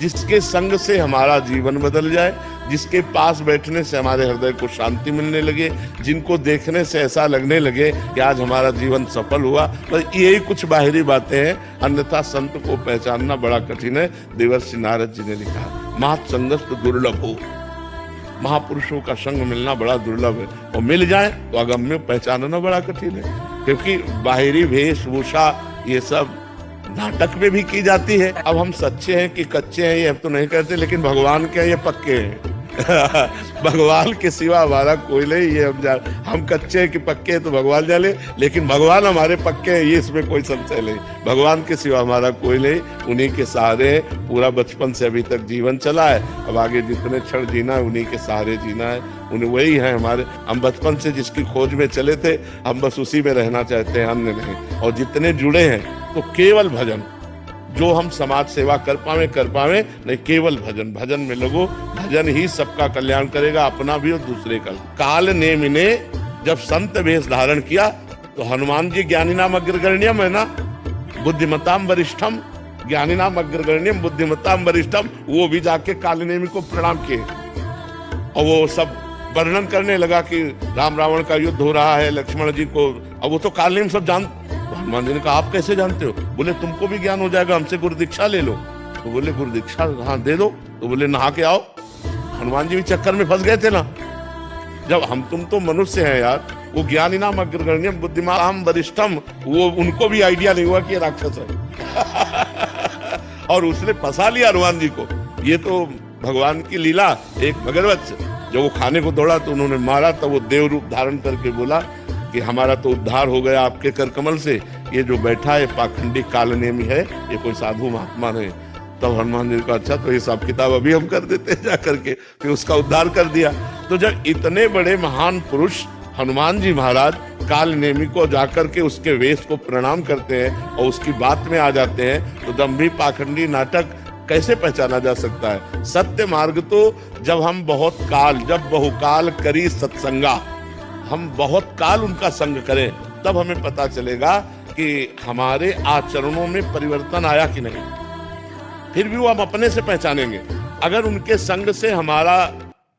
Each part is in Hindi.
जिसके संग से हमारा जीवन बदल जाए, जिसके पास बैठने से हमारे हृदय को शांति मिलने लगे, जिनको देखने से ऐसा लगने लगे कि आज हमारा जीवन सफल हुआ। बस यही कुछ बाहरी बातें हैं, अन्यथा संत को पहचानना बड़ा कठिन है। देवर्षि नारद जी ने लिखा, महत्संगस्त दुर्लभ हो, महापुरुषों का संग मिलना बड़ा दुर्लभ है, और मिल जाए तो अगम्य पहचानना बड़ा कठिन है। क्योंकि बाहरी वेशभूषा ये सब नाटक में भी की जाती है। अब हम सच्चे हैं कि कच्चे हैं ये हम तो नहीं कहते, लेकिन भगवान के ये पक्के हैं। भगवान के सिवा हमारा कोई नहीं, ये हम कच्चे हैं कि पक्के हैं तो भगवान जाने, लेकिन भगवान हमारे पक्के हैं ये इसमें कोई संशय नहीं। भगवान के सिवा हमारा कोई नहीं, उन्हीं के सहारे पूरा बचपन से अभी तक जीवन चला है। अब आगे जितने क्षण जीना है उन्हीं के सहारे जीना है, उन्हें वही है हमारे। हम बचपन से जिसकी खोज में चले थे, हम बस उसी में रहना चाहते हैं, अन्य नहीं। और जितने जुड़े हैं तो केवल भजन, जो हम समाज सेवा कर पावे नहीं, केवल भजन। भजन में लगो, भजन ही सबका कल्याण करेगा, अपना भी और दूसरे का। काल नेमि ने जब संत वेश धारण किया तो हनुमान जी ज्ञानी नाम अग्रगण्यम है ना, बुद्धिमताम वरिष्ठम, ज्ञानी नाम अग्रगण्यम बुद्धिमताम वरिष्ठम, वो भी जाके काल नेमि को प्रणाम किए और वो सब वर्णन करने लगा कि राम रावण का युद्ध हो रहा है, लक्ष्मण जी को। अब वो तो काल नेमि सब जान। हनुमान जी ने कहा, आप कैसे जानते हो? बोले तुमको भी ज्ञान हो जाएगा, हमसे गुरु दीक्षा ले लो। तो बोले गुरु दीक्षा हाँ दे दो। तो बोले नहा के आओ। हनुमान जी भी चक्कर में फंस गए थे ना, जब हम तुम तो मनुष्य हैं यार। वो ज्ञानी नाम अग्रगण्यम बुद्धिमान वरिष्ठम, वो उनको भी आइडिया नहीं हुआ कि ये राक्षस है। और उसने फंसा लिया हनुमान जी को। ये तो भगवान की लीला। एक भगवत जब वो खाने को दौड़ा तो उन्होंने मारा, तब वो देव रूप धारण करके बोला कि हमारा तो उद्धार हो गया आपके कर कमल से, ये जो बैठा है पाखंडी कालनेमी है, ये कोई साधु महात्मा नहीं। तब हनुमान जी का अच्छा तो हिसाब किताब अभी हम कर देते हैं जा करके, फिर उसका उद्धार कर दिया। तो जब इतने बड़े महान पुरुष हनुमान जी महाराज कालनेमी को जाकर के उसके वेश को प्रणाम करते हैं और उसकी बात में आ जाते हैं, तो दंभी पाखंडी नाटक कैसे पहचाना जा सकता है? सत्य मार्ग तो जब हम बहुत काल, जब बहुकाल करी सत्संगा, हम बहुत काल उनका संग करें, तब हमें पता चलेगा कि हमारे आचरणों में परिवर्तन आया कि नहीं। फिर भी वो हम अपने से पहचानेंगे। अगर उनके संग से हमारा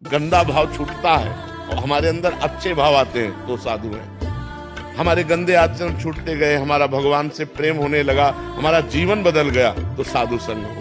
गंदा भाव छूटता है और हमारे अंदर अच्छे भाव आते हैं तो साधु हैं। हमारे गंदे आचरण छूटते गए, हमारा भगवान से प्रेम होने लगा, हमारा जीवन बदल गया, तो साधु संग हो